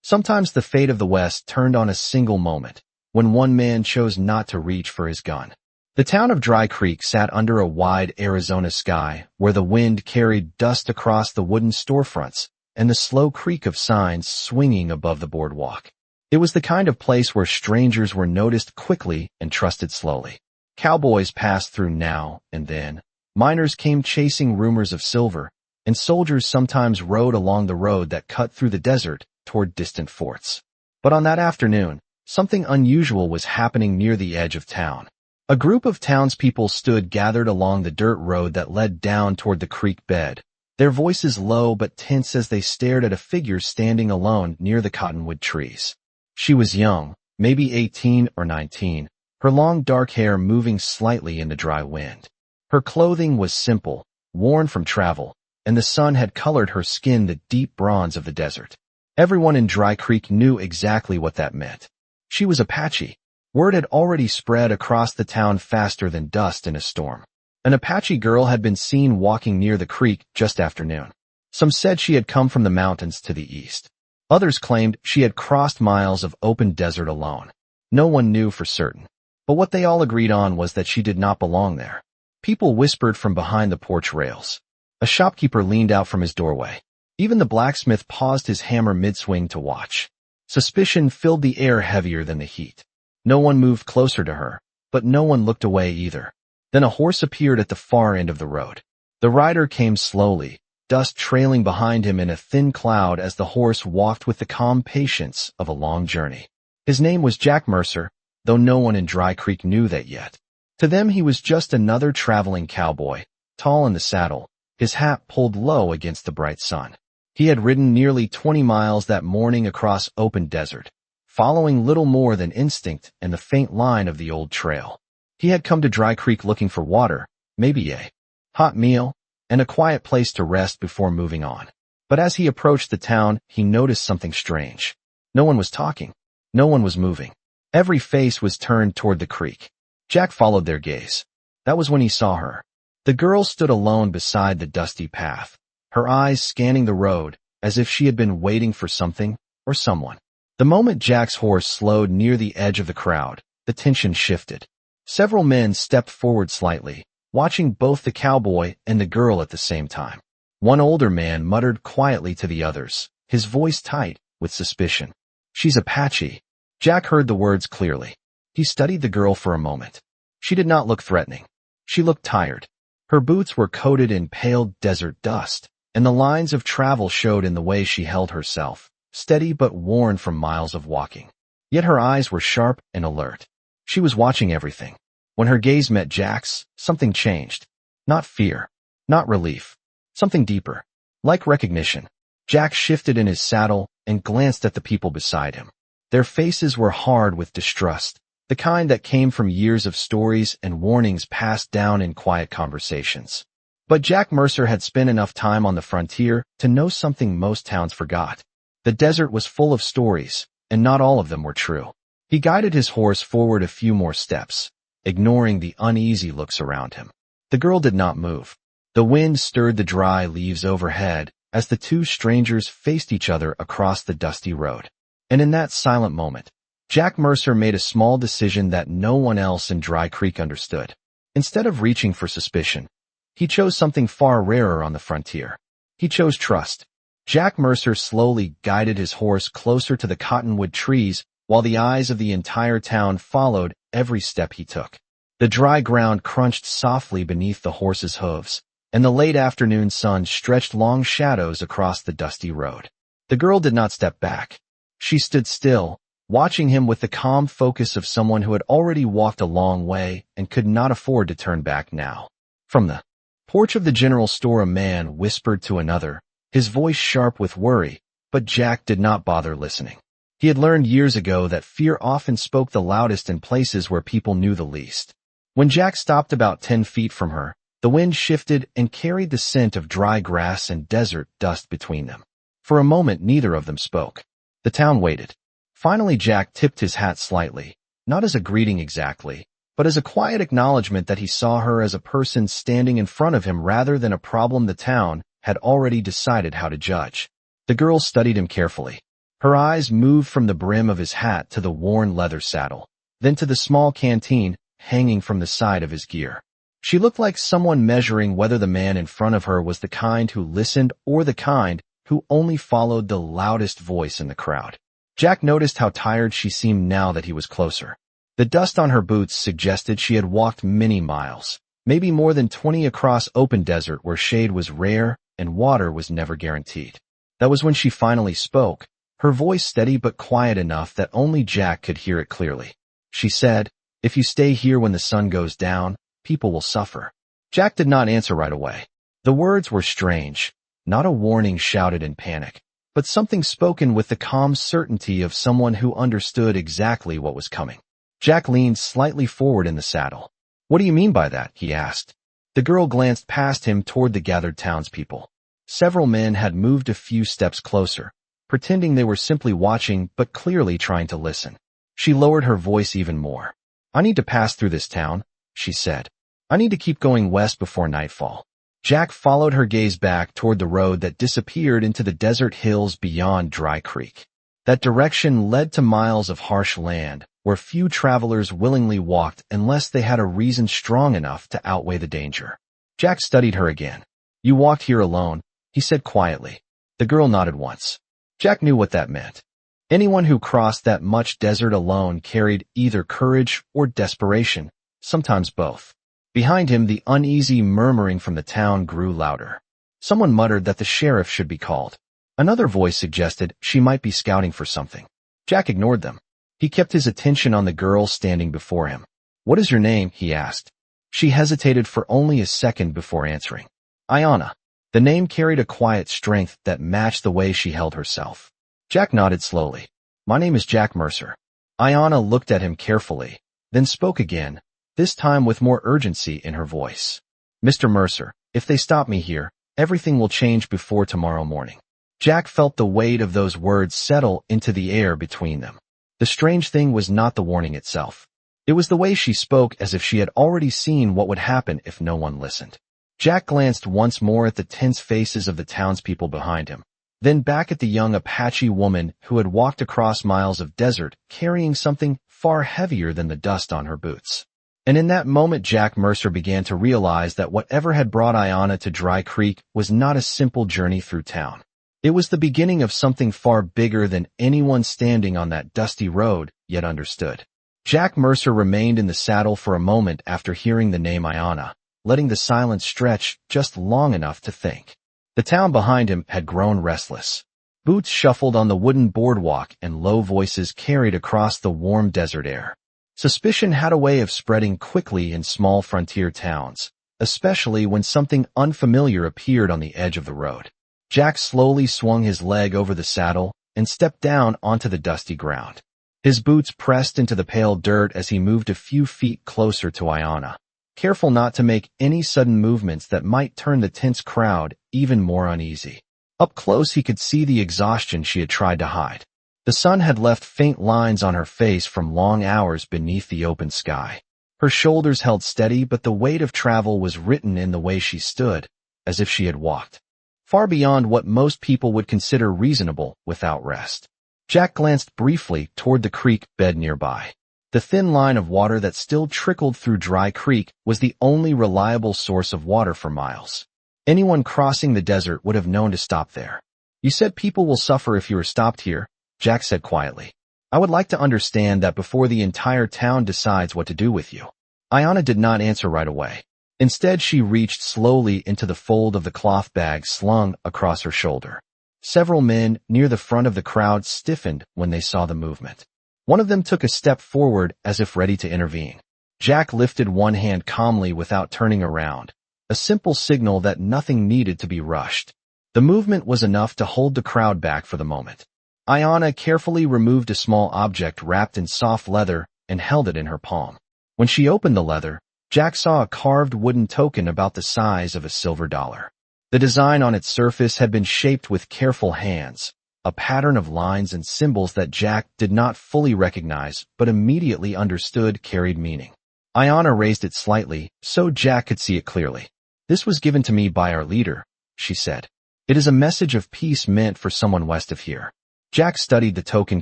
Sometimes the fate of the West turned on a single moment, when one man chose not to reach for his gun. The town of Dry Creek sat under a wide Arizona sky, where the wind carried dust across the wooden storefronts and the slow creak of signs swinging above the boardwalk. It was the kind of place where strangers were noticed quickly and trusted slowly. Cowboys passed through now and then. Miners came chasing rumors of silver, and soldiers sometimes rode along the road that cut through the desert toward distant forts. But on that afternoon, something unusual was happening near the edge of town. A group of townspeople stood gathered along the dirt road that led down toward the creek bed, their voices low but tense as they stared at a figure standing alone near the cottonwood trees. She was young, maybe 18 or 19, her long dark hair moving slightly in the dry wind. Her clothing was simple, worn from travel, and the sun had colored her skin the deep bronze of the desert. Everyone in Dry Creek knew exactly what that meant. She was Apache. Word had already spread across the town faster than dust in a storm. An Apache girl had been seen walking near the creek just after noon. Some said she had come from the mountains to the east. Others claimed she had crossed miles of open desert alone. No one knew for certain, but what they all agreed on was that she did not belong there. People whispered from behind the porch rails. A shopkeeper leaned out from his doorway. Even the blacksmith paused his hammer mid-swing to watch. Suspicion filled the air heavier than the heat. No one moved closer to her, but no one looked away either. Then a horse appeared at the far end of the road. The rider came slowly, dust trailing behind him in a thin cloud as the horse walked with the calm patience of a long journey. His name was Jack Mercer, though no one in Dry Creek knew that yet. To them he was just another traveling cowboy, tall in the saddle, his hat pulled low against the bright sun. He had ridden nearly 20 miles that morning across open desert, following little more than instinct and the faint line of the old trail. He had come to Dry Creek looking for water, maybe a hot meal, and a quiet place to rest before moving on. But as he approached the town, he noticed something strange. No one was talking. No one was moving. Every face was turned toward the creek. Jack followed their gaze. That was when he saw her. The girl stood alone beside the dusty path, her eyes scanning the road as if she had been waiting for something or someone. The moment Jack's horse slowed near the edge of the crowd, the tension shifted. Several men stepped forward slightly, watching both the cowboy and the girl at the same time. One older man muttered quietly to the others, his voice tight with suspicion. "She's Apache." Jack heard the words clearly. He studied the girl for a moment. She did not look threatening. She looked tired. Her boots were coated in pale desert dust, and the lines of travel showed in the way she held herself, steady but worn from miles of walking. Yet her eyes were sharp and alert. She was watching everything. When her gaze met Jack's, something changed. Not fear, not relief, something deeper, like recognition. Jack shifted in his saddle and glanced at the people beside him. Their faces were hard with distrust, the kind that came from years of stories and warnings passed down in quiet conversations. But Jack Mercer had spent enough time on the frontier to know something most towns forgot. The desert was full of stories, and not all of them were true. He guided his horse forward a few more steps, ignoring the uneasy looks around him. The girl did not move. The wind stirred the dry leaves overhead as the two strangers faced each other across the dusty road. And in that silent moment, Jack Mercer made a small decision that no one else in Dry Creek understood. Instead of reaching for suspicion, he chose something far rarer on the frontier. He chose trust. Jack Mercer slowly guided his horse closer to the cottonwood trees while the eyes of the entire town followed every step he took. The dry ground crunched softly beneath the horse's hooves, and the late afternoon sun stretched long shadows across the dusty road. The girl did not step back. She stood still, watching him with the calm focus of someone who had already walked a long way and could not afford to turn back now. From the porch of the general store, a man whispered to another, his voice sharp with worry, but Jack did not bother listening. He had learned years ago that fear often spoke the loudest in places where people knew the least. When Jack stopped about 10 feet from her, the wind shifted and carried the scent of dry grass and desert dust between them. For a moment, neither of them spoke. The town waited. Finally, Jack tipped his hat slightly, not as a greeting exactly, but as a quiet acknowledgement that he saw her as a person standing in front of him rather than a problem the town had already decided how to judge. The girl studied him carefully. Her eyes moved from the brim of his hat to the worn leather saddle, then to the small canteen hanging from the side of his gear. She looked like someone measuring whether the man in front of her was the kind who listened or the kind who only followed the loudest voice in the crowd. Jack noticed how tired she seemed now that he was closer. The dust on her boots suggested she had walked many miles, maybe more than 20 across open desert where shade was rare and water was never guaranteed. That was when she finally spoke, her voice steady but quiet enough that only Jack could hear it clearly. She said, "If you stay here when the sun goes down, people will suffer." Jack did not answer right away. The words were strange, not a warning shouted in panic, but something spoken with the calm certainty of someone who understood exactly what was coming. Jack leaned slightly forward in the saddle. "What do you mean by that?" he asked. The girl glanced past him toward the gathered townspeople. Several men had moved a few steps closer, pretending they were simply watching but clearly trying to listen. She lowered her voice even more. "I need to pass through this town," she said. "I need to keep going west before nightfall." Jack followed her gaze back toward the road that disappeared into the desert hills beyond Dry Creek. That direction led to miles of harsh land, where few travelers willingly walked unless they had a reason strong enough to outweigh the danger. Jack studied her again. "You walked here alone," he said quietly. The girl nodded once. Jack knew what that meant. Anyone who crossed that much desert alone carried either courage or desperation, sometimes both. Behind him, the uneasy murmuring from the town grew louder. Someone muttered that the sheriff should be called. Another voice suggested she might be scouting for something. Jack ignored them. He kept his attention on the girl standing before him. "What is your name?" he asked. She hesitated for only a second before answering. "Ayanna." The name carried a quiet strength that matched the way she held herself. Jack nodded slowly. "My name is Jack Mercer." Ayanna looked at him carefully, then spoke again, this time with more urgency in her voice. "Mr. Mercer, if they stop me here, everything will change before tomorrow morning." Jack felt the weight of those words settle into the air between them. The strange thing was not the warning itself. It was the way she spoke, as if she had already seen what would happen if no one listened. Jack glanced once more at the tense faces of the townspeople behind him, then back at the young Apache woman who had walked across miles of desert carrying something far heavier than the dust on her boots. And in that moment Jack Mercer began to realize that whatever had brought Ayanna to Dry Creek was not a simple journey through town. It was the beginning of something far bigger than anyone standing on that dusty road yet understood. Jack Mercer remained in the saddle for a moment after hearing the name Ayanna, letting the silence stretch just long enough to think. The town behind him had grown restless. Boots shuffled on the wooden boardwalk and low voices carried across the warm desert air. Suspicion had a way of spreading quickly in small frontier towns, especially when something unfamiliar appeared on the edge of the road. Jack slowly swung his leg over the saddle and stepped down onto the dusty ground. His boots pressed into the pale dirt as he moved a few feet closer to Ayanna, careful not to make any sudden movements that might turn the tense crowd even more uneasy. Up close he could see the exhaustion she had tried to hide. The sun had left faint lines on her face from long hours beneath the open sky. Her shoulders held steady, but the weight of travel was written in the way she stood, as if she had walked far beyond what most people would consider reasonable without rest. Jack glanced briefly toward the creek bed nearby. The thin line of water that still trickled through Dry Creek was the only reliable source of water for miles. Anyone crossing the desert would have known to stop there. "You said people will suffer if you are stopped here," Jack said quietly. "I would like to understand that before the entire town decides what to do with you." Ayanna did not answer right away. Instead, she reached slowly into the fold of the cloth bag slung across her shoulder. Several men near the front of the crowd stiffened when they saw the movement. One of them took a step forward as if ready to intervene. Jack lifted one hand calmly without turning around, a simple signal that nothing needed to be rushed. The movement was enough to hold the crowd back for the moment. Ayanna carefully removed a small object wrapped in soft leather and held it in her palm. When she opened the leather, Jack saw a carved wooden token about the size of a silver dollar. The design on its surface had been shaped with careful hands, a pattern of lines and symbols that Jack did not fully recognize but immediately understood carried meaning. Ayanna raised it slightly so Jack could see it clearly. "This was given to me by our leader," she said. "It is a message of peace meant for someone west of here." Jack studied the token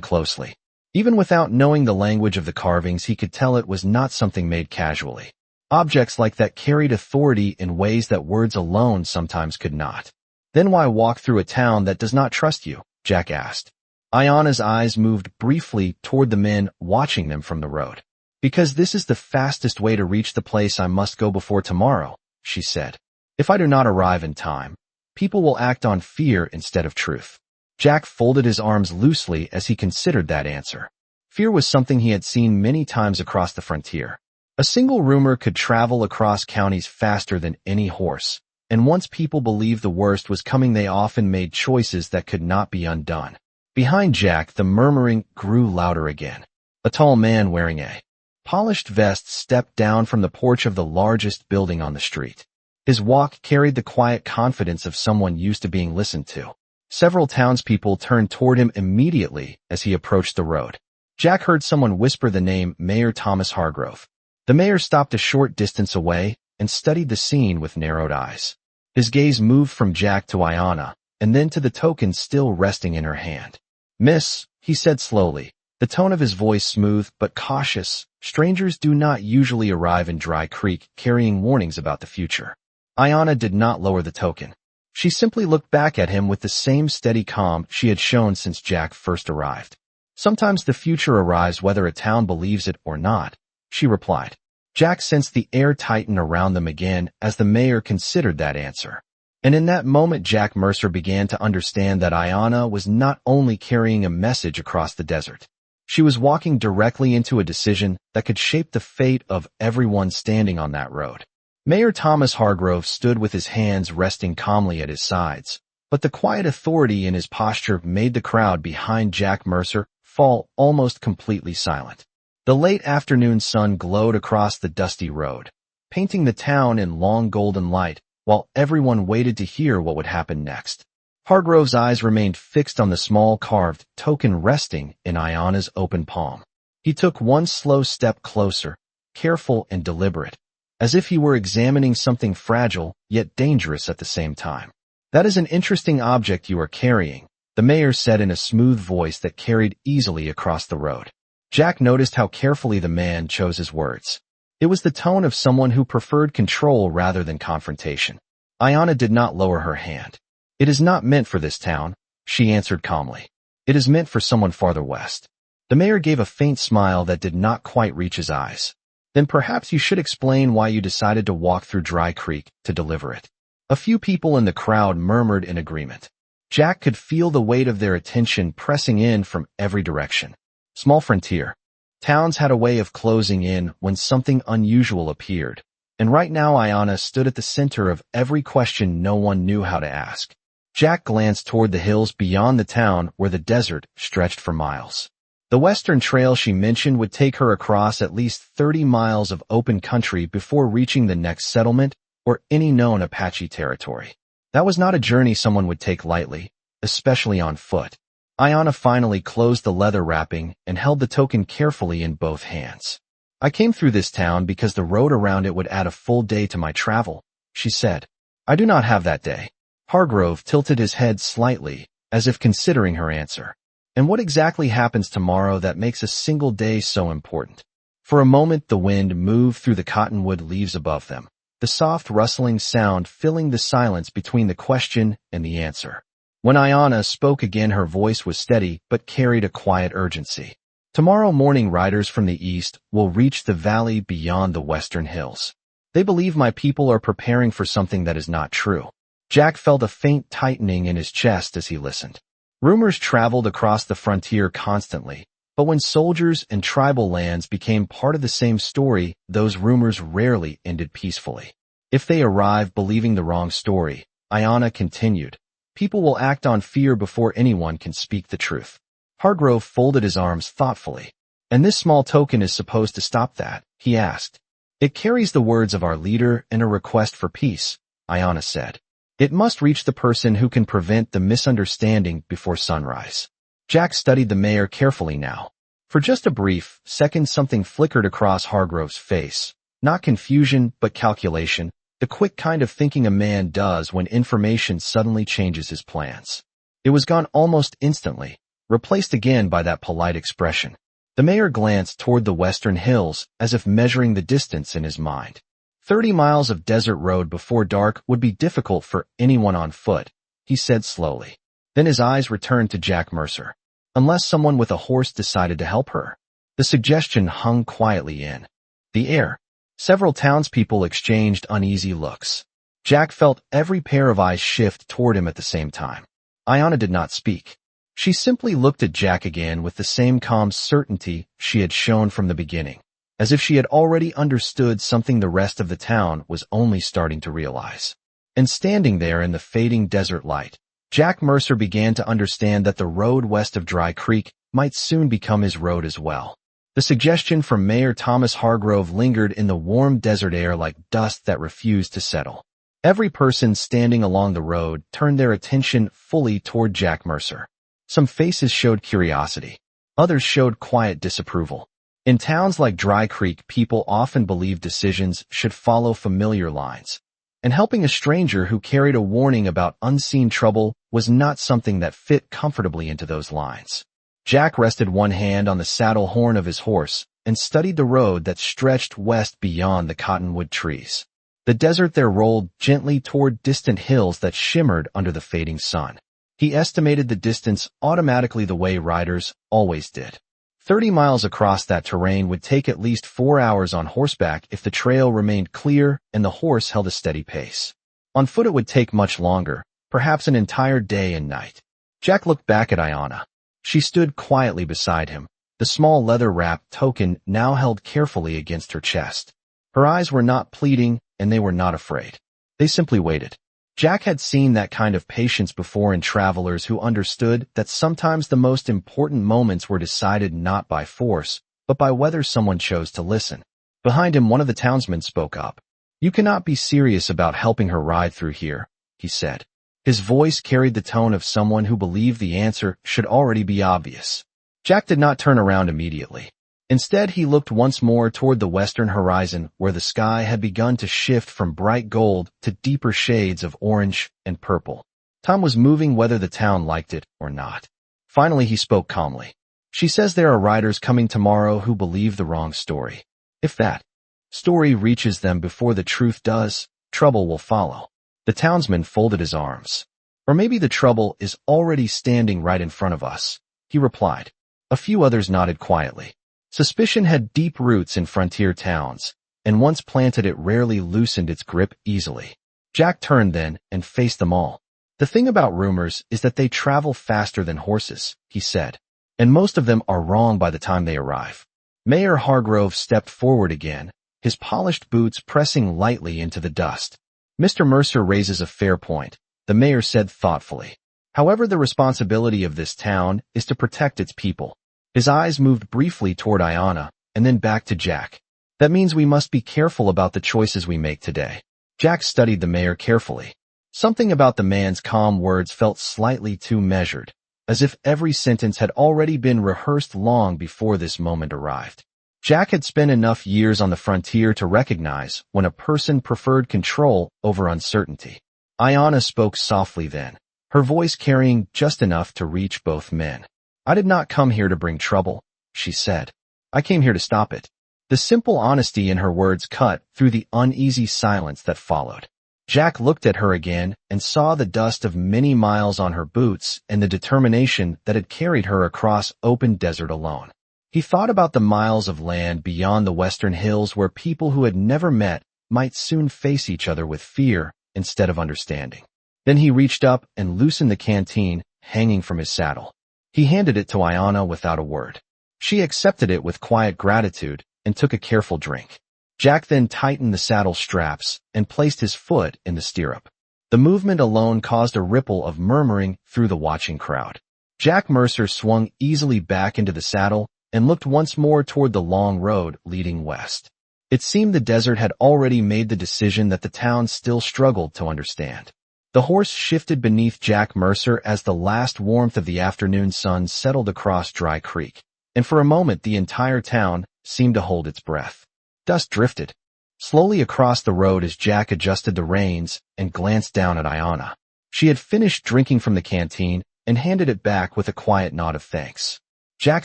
closely. Even without knowing the language of the carvings, he could tell it was not something made casually. Objects like that carried authority in ways that words alone sometimes could not. Then why walk through a town that does not trust you? Jack asked. Ayana's eyes moved briefly toward the men watching them from the road. Because this is the fastest way to reach the place I must go before tomorrow, she said. If I do not arrive in time, people will act on fear instead of truth. Jack folded his arms loosely as he considered that answer. Fear was something he had seen many times across the frontier. A single rumor could travel across counties faster than any horse, and once people believed the worst was coming, they often made choices that could not be undone. Behind Jack, the murmuring grew louder again. A tall man wearing a polished vest stepped down from the porch of the largest building on the street. His walk carried the quiet confidence of someone used to being listened to. Several townspeople turned toward him immediately as he approached the road. Jack heard someone whisper the name Mayor Thomas Hargrove. The mayor stopped a short distance away and studied the scene with narrowed eyes. His gaze moved from Jack to Ayana, and then to the token still resting in her hand. Miss, he said slowly, the tone of his voice smooth but cautious. Strangers do not usually arrive in Dry Creek carrying warnings about the future. Ayana did not lower the token. She simply looked back at him with the same steady calm she had shown since Jack first arrived. Sometimes the future arrives whether a town believes it or not, she replied. Jack sensed the air tighten around them again as the mayor considered that answer. And in that moment, Jack Mercer began to understand that Ayana was not only carrying a message across the desert. She was walking directly into a decision that could shape the fate of everyone standing on that road. Mayor Thomas Hargrove stood with his hands resting calmly at his sides, but the quiet authority in his posture made the crowd behind Jack Mercer fall almost completely silent. The late afternoon sun glowed across the dusty road, painting the town in long golden light, while everyone waited to hear what would happen next. Hargrove's eyes remained fixed on the small carved token resting in Ayana's open palm. He took one slow step closer, careful and deliberate, as if he were examining something fragile yet dangerous at the same time. That is an interesting object you are carrying, the mayor said in a smooth voice that carried easily across the road. Jack noticed how carefully the man chose his words. It was the tone of someone who preferred control rather than confrontation. Ayana did not lower her hand. It is not meant for this town, she answered calmly. It is meant for someone farther west. The mayor gave a faint smile that did not quite reach his eyes. Then perhaps you should explain why you decided to walk through Dry Creek to deliver it. A few people in the crowd murmured in agreement. Jack could feel the weight of their attention pressing in from every direction. Small frontier. Towns had a way of closing in when something unusual appeared, and right now Ayana stood at the center of every question no one knew how to ask. Jack glanced toward the hills beyond the town where the desert stretched for miles. The western trail she mentioned would take her across at least 30 miles of open country before reaching the next settlement or any known Apache territory. That was not a journey someone would take lightly, especially on foot. Ayana finally closed the leather wrapping and held the token carefully in both hands. I came through this town because the road around it would add a full day to my travel, she said. I do not have that day. Hargrove tilted his head slightly, as if considering her answer. And what exactly happens tomorrow that makes a single day so important? For a moment the wind moved through the cottonwood leaves above them, the soft rustling sound filling the silence between the question and the answer. When Ayana spoke again, her voice was steady but carried a quiet urgency. Tomorrow morning riders from the east will reach the valley beyond the western hills. They believe my people are preparing for something that is not true. Jack felt a faint tightening in his chest as he listened. Rumors traveled across the frontier constantly, but when soldiers and tribal lands became part of the same story, those rumors rarely ended peacefully. If they arrive believing the wrong story, Ayana continued, people will act on fear before anyone can speak the truth. Hargrove folded his arms thoughtfully. And this small token is supposed to stop that, he asked. It carries the words of our leader and a request for peace, Ayana said. It must reach the person who can prevent the misunderstanding before sunrise. Jack studied the mayor carefully now. For just a brief second something flickered across Hargrove's face. Not confusion, but calculation. The quick kind of thinking a man does when information suddenly changes his plans. It was gone almost instantly, replaced again by that polite expression. The mayor glanced toward the western hills as if measuring the distance in his mind. 30 miles of desert road before dark would be difficult for anyone on foot, he said slowly. Then his eyes returned to Jack Mercer. Unless someone with a horse decided to help her. The suggestion hung quietly in the air. Several townspeople exchanged uneasy looks. Jack felt every pair of eyes shift toward him at the same time. Ayanna did not speak. She simply looked at Jack again with the same calm certainty she had shown from the beginning, as if she had already understood something the rest of the town was only starting to realize. And standing there in the fading desert light, Jack Mercer began to understand that the road west of Dry Creek might soon become his road as well. The suggestion from Mayor Thomas Hargrove lingered in the warm desert air like dust that refused to settle. Every person standing along the road turned their attention fully toward Jack Mercer. Some faces showed curiosity. Others showed quiet disapproval. In towns like Dry Creek, people often believed decisions should follow familiar lines. And helping a stranger who carried a warning about unseen trouble was not something that fit comfortably into those lines. Jack rested one hand on the saddle horn of his horse and studied the road that stretched west beyond the cottonwood trees. The desert there rolled gently toward distant hills that shimmered under the fading sun. He estimated the distance automatically the way riders always did. 30 miles across that terrain would take at least 4 hours on horseback if the trail remained clear and the horse held a steady pace. On foot it would take much longer, perhaps an entire day and night. Jack looked back at Ayanna. She stood quietly beside him, the small leather-wrapped token now held carefully against her chest. Her eyes were not pleading, and they were not afraid. They simply waited. Jack had seen that kind of patience before in travelers who understood that sometimes the most important moments were decided not by force, but by whether someone chose to listen. Behind him, one of the townsmen spoke up. "You cannot be serious about helping her ride through here," he said. His voice carried the tone of someone who believed the answer should already be obvious. Jack did not turn around immediately. Instead, he looked once more toward the western horizon where the sky had begun to shift from bright gold to deeper shades of orange and purple. Time was moving whether the town liked it or not. Finally, he spoke calmly. "She says there are riders coming tomorrow who believe the wrong story. If that story reaches them before the truth does, trouble will follow." The townsman folded his arms. "Or maybe the trouble is already standing right in front of us," he replied. A few others nodded quietly. Suspicion had deep roots in frontier towns, and once planted it rarely loosened its grip easily. Jack turned then and faced them all. "The thing about rumors is that they travel faster than horses," he said, "and most of them are wrong by the time they arrive." Mayor Hargrove stepped forward again, his polished boots pressing lightly into the dust. "Mr. Mercer raises a fair point," the mayor said thoughtfully. "However, the responsibility of this town is to protect its people." His eyes moved briefly toward Ayanna, and then back to Jack. "That means we must be careful about the choices we make today." Jack studied the mayor carefully. Something about the man's calm words felt slightly too measured, as if every sentence had already been rehearsed long before this moment arrived. Jack had spent enough years on the frontier to recognize when a person preferred control over uncertainty. Ayanna spoke softly then, her voice carrying just enough to reach both men. "I did not come here to bring trouble," she said. "I came here to stop it." The simple honesty in her words cut through the uneasy silence that followed. Jack looked at her again and saw the dust of many miles on her boots and the determination that had carried her across open desert alone. He thought about the miles of land beyond the western hills where people who had never met might soon face each other with fear instead of understanding. Then he reached up and loosened the canteen hanging from his saddle. He handed it to Ayanna without a word. She accepted it with quiet gratitude and took a careful drink. Jack then tightened the saddle straps and placed his foot in the stirrup. The movement alone caused a ripple of murmuring through the watching crowd. Jack Mercer swung easily back into the saddle and looked once more toward the long road leading west. It seemed the desert had already made the decision that the town still struggled to understand. The horse shifted beneath Jack Mercer as the last warmth of the afternoon sun settled across Dry Creek, and for a moment the entire town seemed to hold its breath. Dust drifted slowly across the road as Jack adjusted the reins and glanced down at Ayanna. She had finished drinking from the canteen and handed it back with a quiet nod of thanks. Jack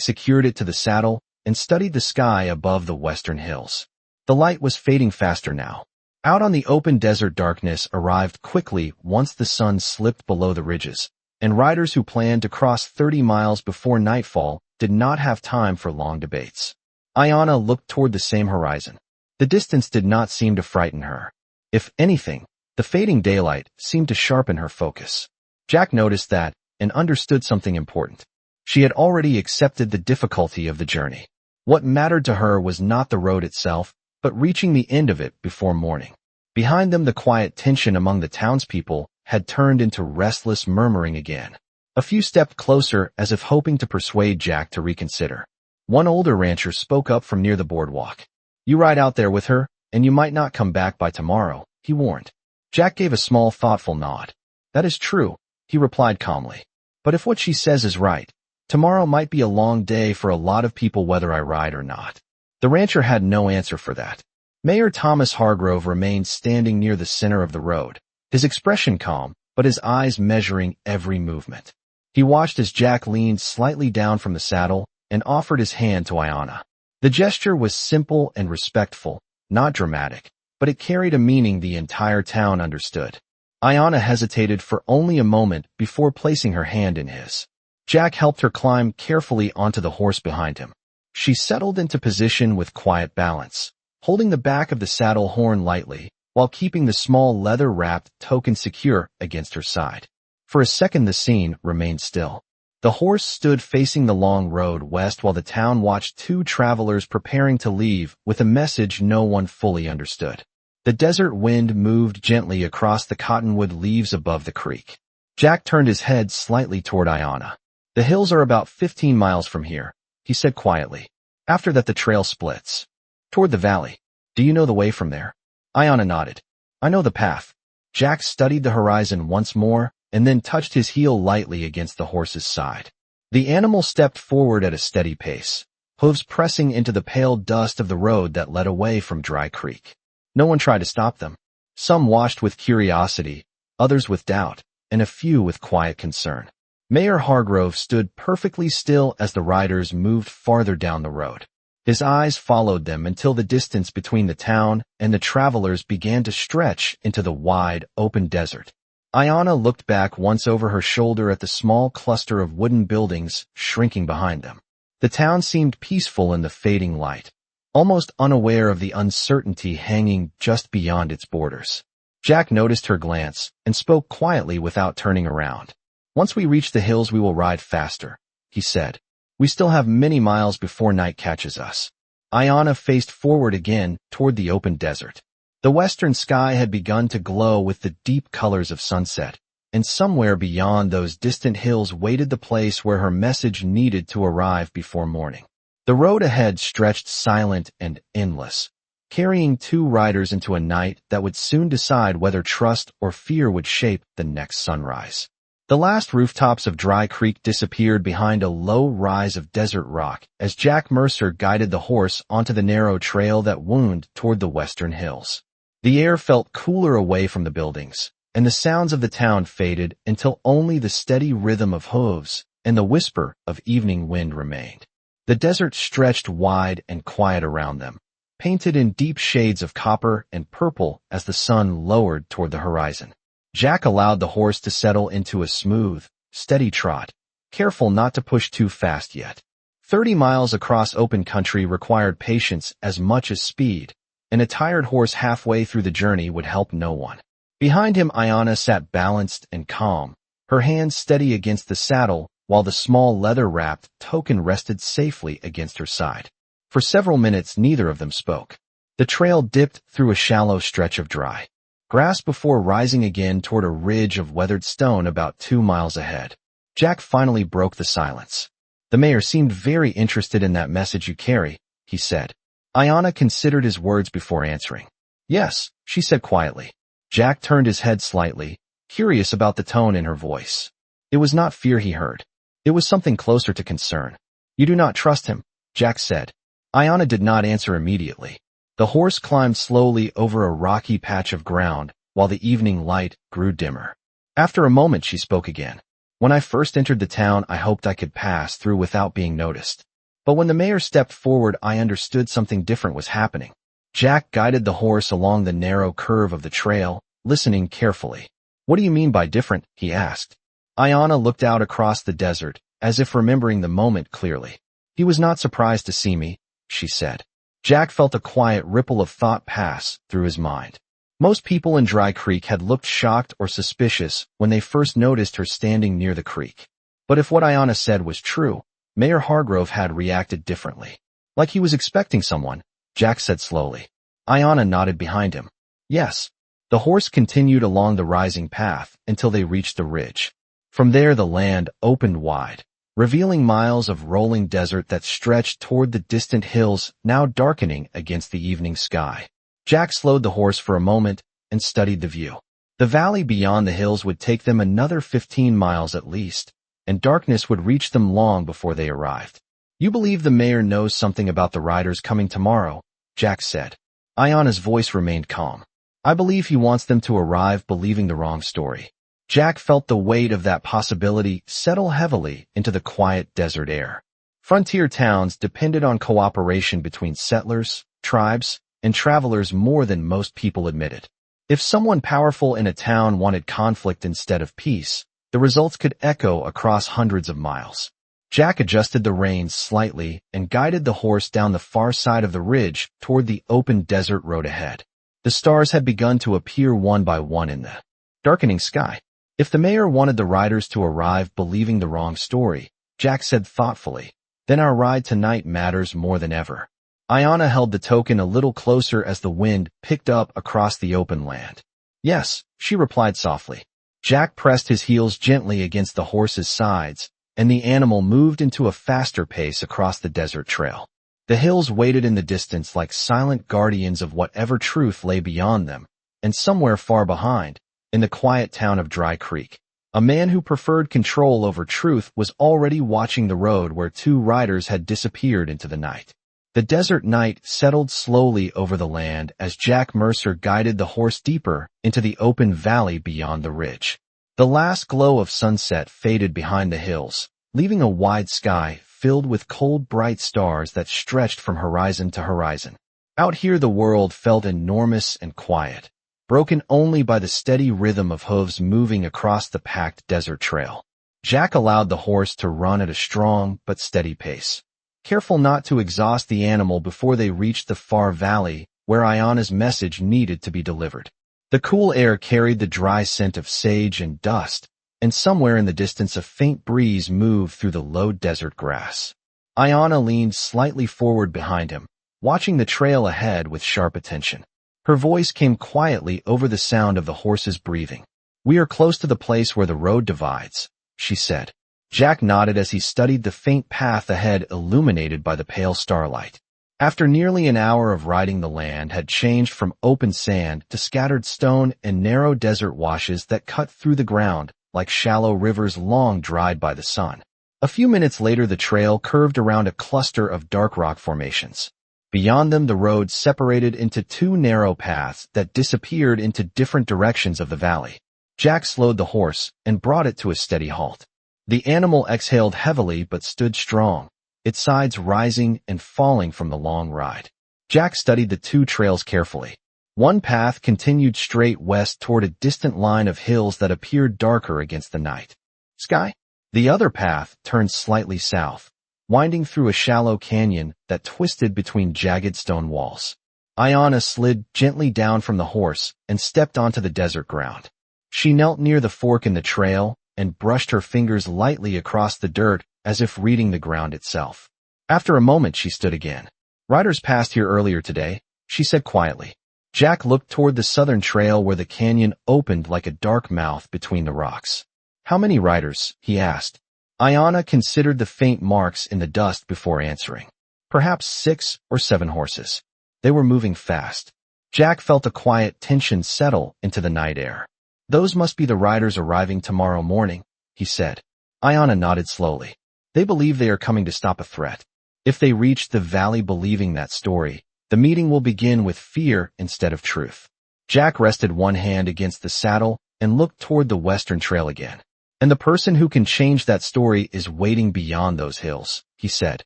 secured it to the saddle and studied the sky above the western hills. The light was fading faster now. Out on the open desert, darkness arrived quickly once the sun slipped below the ridges, and riders who planned to cross 30 miles before nightfall did not have time for long debates. Ayana looked toward the same horizon. The distance did not seem to frighten her. If anything, the fading daylight seemed to sharpen her focus. Jack noticed that and understood something important. She had already accepted the difficulty of the journey. What mattered to her was not the road itself, but reaching the end of it before morning. Behind them, the quiet tension among the townspeople had turned into restless murmuring again. A few stepped closer as if hoping to persuade Jack to reconsider. One older rancher spoke up from near the boardwalk. "You ride out there with her, and you might not come back by tomorrow," he warned. Jack gave a small, thoughtful nod. "That is true," he replied calmly. "But if what she says is right, tomorrow might be a long day for a lot of people whether I ride or not." The rancher had no answer for that. Mayor Thomas Hargrove remained standing near the center of the road, his expression calm, but his eyes measuring every movement. He watched as Jack leaned slightly down from the saddle and offered his hand to Ayana. The gesture was simple and respectful, not dramatic, but it carried a meaning the entire town understood. Ayana hesitated for only a moment before placing her hand in his. Jack helped her climb carefully onto the horse behind him. She settled into position with quiet balance, holding the back of the saddle horn lightly, while keeping the small leather-wrapped token secure against her side. For a second the scene remained still. The horse stood facing the long road west while the town watched two travelers preparing to leave with a message no one fully understood. The desert wind moved gently across the cottonwood leaves above the creek. Jack turned his head slightly toward Ayana. "The hills are about 15 miles from here," he said quietly. "After that the trail splits toward the valley. Do you know the way from there?" Ayana nodded. "I know the path." Jack studied the horizon once more and then touched his heel lightly against the horse's side. The animal stepped forward at a steady pace, hooves pressing into the pale dust of the road that led away from Dry Creek. No one tried to stop them. Some watched with curiosity, others with doubt, and a few with quiet concern. Mayor Hargrove stood perfectly still as the riders moved farther down the road. His eyes followed them until the distance between the town and the travelers began to stretch into the wide, open desert. Ayana looked back once over her shoulder at the small cluster of wooden buildings shrinking behind them. The town seemed peaceful in the fading light, almost unaware of the uncertainty hanging just beyond its borders. Jack noticed her glance and spoke quietly without turning around. "Once we reach the hills we will ride faster," he said. "We still have many miles before night catches us." Ayana faced forward again toward the open desert. The western sky had begun to glow with the deep colors of sunset, and somewhere beyond those distant hills waited the place where her message needed to arrive before morning. The road ahead stretched silent and endless, carrying two riders into a night that would soon decide whether trust or fear would shape the next sunrise. The last rooftops of Dry Creek disappeared behind a low rise of desert rock as Jack Mercer guided the horse onto the narrow trail that wound toward the western hills. The air felt cooler away from the buildings, and the sounds of the town faded until only the steady rhythm of hooves and the whisper of evening wind remained. The desert stretched wide and quiet around them, painted in deep shades of copper and purple as the sun lowered toward the horizon. Jack allowed the horse to settle into a smooth, steady trot, careful not to push too fast yet. 30 miles across open country required patience as much as speed, and a tired horse halfway through the journey would help no one. Behind him Ayana sat balanced and calm, her hands steady against the saddle while the small leather-wrapped token rested safely against her side. For several minutes neither of them spoke. The trail dipped through a shallow stretch of dry grass before rising again toward a ridge of weathered stone about 2 miles ahead. Jack finally broke the silence. "The mayor seemed very interested in that message you carry," he said. Ayana considered his words before answering. "Yes," she said quietly. Jack turned his head slightly, curious about the tone in her voice. It was not fear he heard. It was something closer to concern. "You do not trust him," Jack said. Ayana did not answer immediately. The horse climbed slowly over a rocky patch of ground while the evening light grew dimmer. After a moment she spoke again. When I first entered the town, I hoped I could pass through without being noticed. But when the mayor stepped forward, I understood something different was happening. Jack guided the horse along the narrow curve of the trail, listening carefully. "What do you mean by different?" he asked. Ayanna looked out across the desert, as if remembering the moment clearly. "He was not surprised to see me," she said. Jack felt a quiet ripple of thought pass through his mind. Most people in Dry Creek had looked shocked or suspicious when they first noticed her standing near the creek. But if what Ayanna said was true, Mayor Hargrove had reacted differently. "Like he was expecting someone," Jack said slowly. Ayanna nodded behind him. "Yes." The horse continued along the rising path until they reached the ridge. From there the land opened wide, revealing miles of rolling desert that stretched toward the distant hills, now darkening against the evening sky. Jack slowed the horse for a moment and studied the view. The valley beyond the hills would take them another 15 miles at least, and darkness would reach them long before they arrived. "You believe the mayor knows something about the riders coming tomorrow," Jack said. Ayanna's voice remained calm. "I believe he wants them to arrive believing the wrong story." Jack felt the weight of that possibility settle heavily into the quiet desert air. Frontier towns depended on cooperation between settlers, tribes, and travelers more than most people admitted. If someone powerful in a town wanted conflict instead of peace, the results could echo across hundreds of miles. Jack adjusted the reins slightly and guided the horse down the far side of the ridge toward the open desert road ahead. The stars had begun to appear one by one in the darkening sky. If the mayor wanted the riders to arrive believing the wrong story, Jack said thoughtfully, then our ride tonight matters more than ever. Ayanna held the token a little closer as the wind picked up across the open land. "Yes," she replied softly. Jack pressed his heels gently against the horse's sides, and the animal moved into a faster pace across the desert trail. The hills waited in the distance like silent guardians of whatever truth lay beyond them, and somewhere far behind, in the quiet town of Dry Creek, a man who preferred control over truth was already watching the road where two riders had disappeared into the night. The desert night settled slowly over the land as Jack Mercer guided the horse deeper into the open valley beyond the ridge. The last glow of sunset faded behind the hills, leaving a wide sky filled with cold, bright stars that stretched from horizon to horizon. Out here the world felt enormous and quiet, broken only by the steady rhythm of hooves moving across the packed desert trail. Jack allowed the horse to run at a strong but steady pace, careful not to exhaust the animal before they reached the far valley where Ayanna's message needed to be delivered. The cool air carried the dry scent of sage and dust, and somewhere in the distance a faint breeze moved through the low desert grass. Ayanna leaned slightly forward behind him, watching the trail ahead with sharp attention. Her voice came quietly over the sound of the horse's breathing. "We are close to the place where the road divides," she said. Jack nodded as he studied the faint path ahead illuminated by the pale starlight. After nearly an hour of riding, the land had changed from open sand to scattered stone and narrow desert washes that cut through the ground like shallow rivers long dried by the sun. A few minutes later the trail curved around a cluster of dark rock formations. Beyond them the road separated into two narrow paths that disappeared into different directions of the valley. Jack slowed the horse and brought it to a steady halt. The animal exhaled heavily but stood strong, its sides rising and falling from the long ride. Jack studied the two trails carefully. One path continued straight west toward a distant line of hills that appeared darker against the night sky. The other path turned slightly south, winding through a shallow canyon that twisted between jagged stone walls. Ayanna slid gently down from the horse and stepped onto the desert ground. She knelt near the fork in the trail and brushed her fingers lightly across the dirt as if reading the ground itself. After a moment she stood again. "Riders passed here earlier today," she said quietly. Jack looked toward the southern trail where the canyon opened like a dark mouth between the rocks. "How many riders?" he asked. Ayanna considered the faint marks in the dust before answering. "Perhaps 6 or 7 horses. They were moving fast." Jack felt a quiet tension settle into the night air. "Those must be the riders arriving tomorrow morning," he said. Ayanna nodded slowly. "They believe they are coming to stop a threat. If they reach the valley believing that story, the meeting will begin with fear instead of truth." Jack rested one hand against the saddle and looked toward the western trail again. And the person who can change that story is waiting beyond those hills, he said.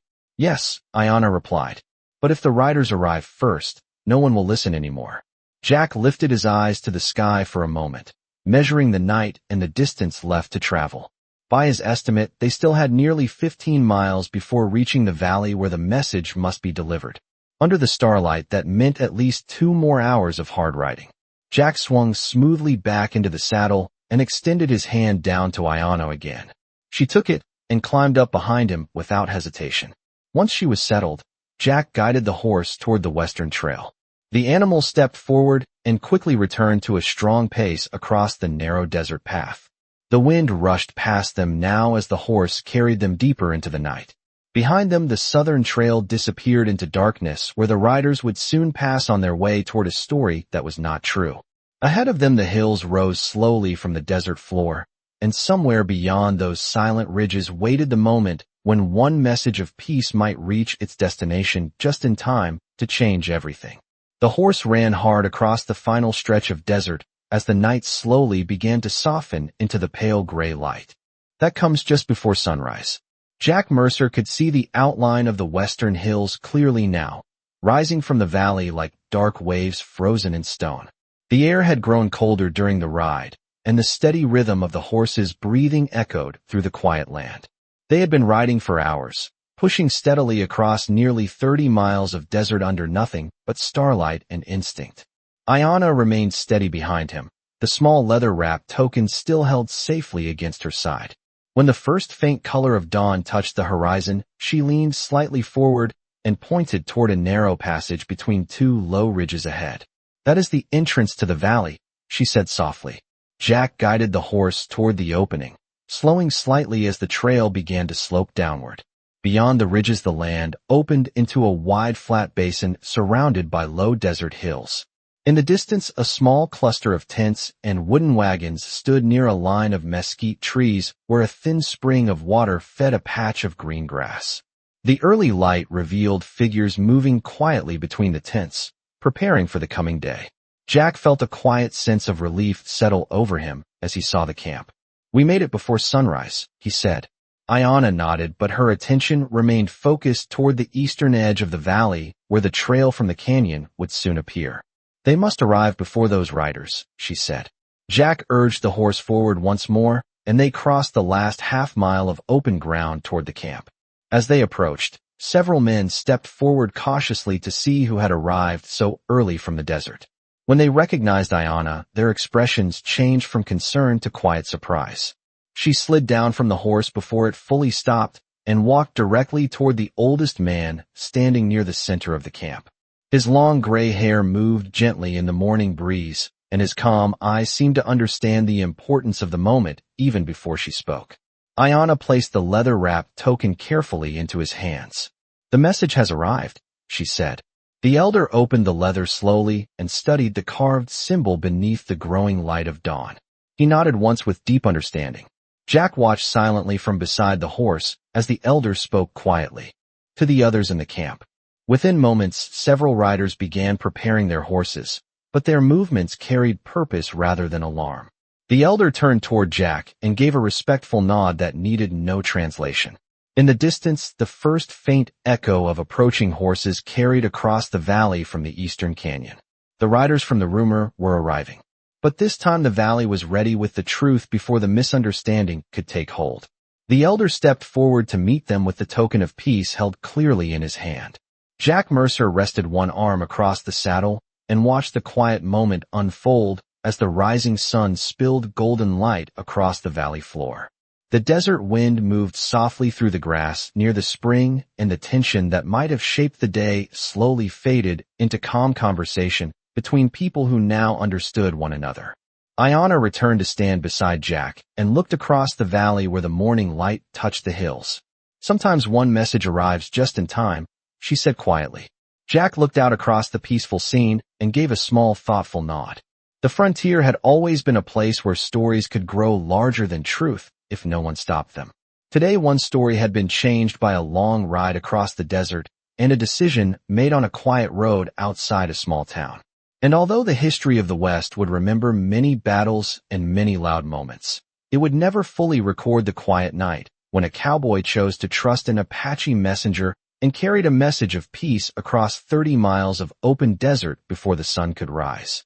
Yes, Ayana replied. But if the riders arrive first, no one will listen anymore. Jack lifted his eyes to the sky for a moment, measuring the night and the distance left to travel. By his estimate, they still had nearly 15 miles before reaching the valley where the message must be delivered. Under the starlight, that meant at least 2 more hours of hard riding. Jack swung smoothly back into the saddle and extended his hand down to Ayana again. She took it and climbed up behind him without hesitation. Once she was settled, Jack guided the horse toward the western trail. The animal stepped forward and quickly returned to a strong pace across the narrow desert path. The wind rushed past them now as the horse carried them deeper into the night. Behind them, the southern trail disappeared into darkness where the riders would soon pass on their way toward a story that was not true. Ahead of them, the hills rose slowly from the desert floor, and somewhere beyond those silent ridges waited the moment when one message of peace might reach its destination just in time to change everything. The horse ran hard across the final stretch of desert as the night slowly began to soften into the pale gray light. That comes just before sunrise. Jack Mercer could see the outline of the western hills clearly now, rising from the valley like dark waves frozen in stone. The air had grown colder during the ride, and the steady rhythm of the horse's breathing echoed through the quiet land. They had been riding for hours, pushing steadily across nearly 30 miles of desert under nothing but starlight and instinct. Ayana remained steady behind him, the small leather-wrapped token still held safely against her side. When the first faint color of dawn touched the horizon, she leaned slightly forward and pointed toward a narrow passage between 2 low ridges ahead. That is the entrance to the valley, she said softly. Jack guided the horse toward the opening, slowing slightly as the trail began to slope downward. Beyond the ridges, the land opened into a wide flat basin surrounded by low desert hills. In the distance, a small cluster of tents and wooden wagons stood near a line of mesquite trees where a thin spring of water fed a patch of green grass. The early light revealed figures moving quietly between the tents, preparing for the coming day. Jack felt a quiet sense of relief settle over him as he saw the camp. We made it before sunrise, he said. Ayana nodded, but her attention remained focused toward the eastern edge of the valley where the trail from the canyon would soon appear. They must arrive before those riders, she said. Jack urged the horse forward once more, and they crossed the last half-mile of open ground toward the camp. As they approached, several men stepped forward cautiously to see who had arrived so early from the desert. When they recognized Ayana, their expressions changed from concern to quiet surprise. She slid down from the horse before it fully stopped and walked directly toward the oldest man standing near the center of the camp. His long gray hair moved gently in the morning breeze, and his calm eyes seemed to understand the importance of the moment even before she spoke. Ayana placed the leather-wrapped token carefully into his hands. The message has arrived, she said. The elder opened the leather slowly and studied the carved symbol beneath the growing light of dawn. He nodded once with deep understanding. Jack watched silently from beside the horse as the elder spoke quietly to the others in the camp. Within moments, several riders began preparing their horses, but their movements carried purpose rather than alarm. The elder turned toward Jack and gave a respectful nod that needed no translation. In the distance, the first faint echo of approaching horses carried across the valley from the eastern canyon. The riders from the rumor were arriving. But this time the valley was ready with the truth before the misunderstanding could take hold. The elder stepped forward to meet them with the token of peace held clearly in his hand. Jack Mercer rested one arm across the saddle and watched the quiet moment unfold as the rising sun spilled golden light across the valley floor. The desert wind moved softly through the grass near the spring, and the tension that might have shaped the day slowly faded into calm conversation between people who now understood one another. Ayana returned to stand beside Jack and looked across the valley where the morning light touched the hills. Sometimes one message arrives just in time, she said quietly. Jack looked out across the peaceful scene and gave a small, thoughtful nod. The frontier had always been a place where stories could grow larger than truth if no one stopped them. Today, one story had been changed by a long ride across the desert and a decision made on a quiet road outside a small town. And although the history of the West would remember many battles and many loud moments, It would never fully record the quiet night when a cowboy chose to trust an Apache messenger and carried a message of peace across 30 miles of open desert before the sun could rise.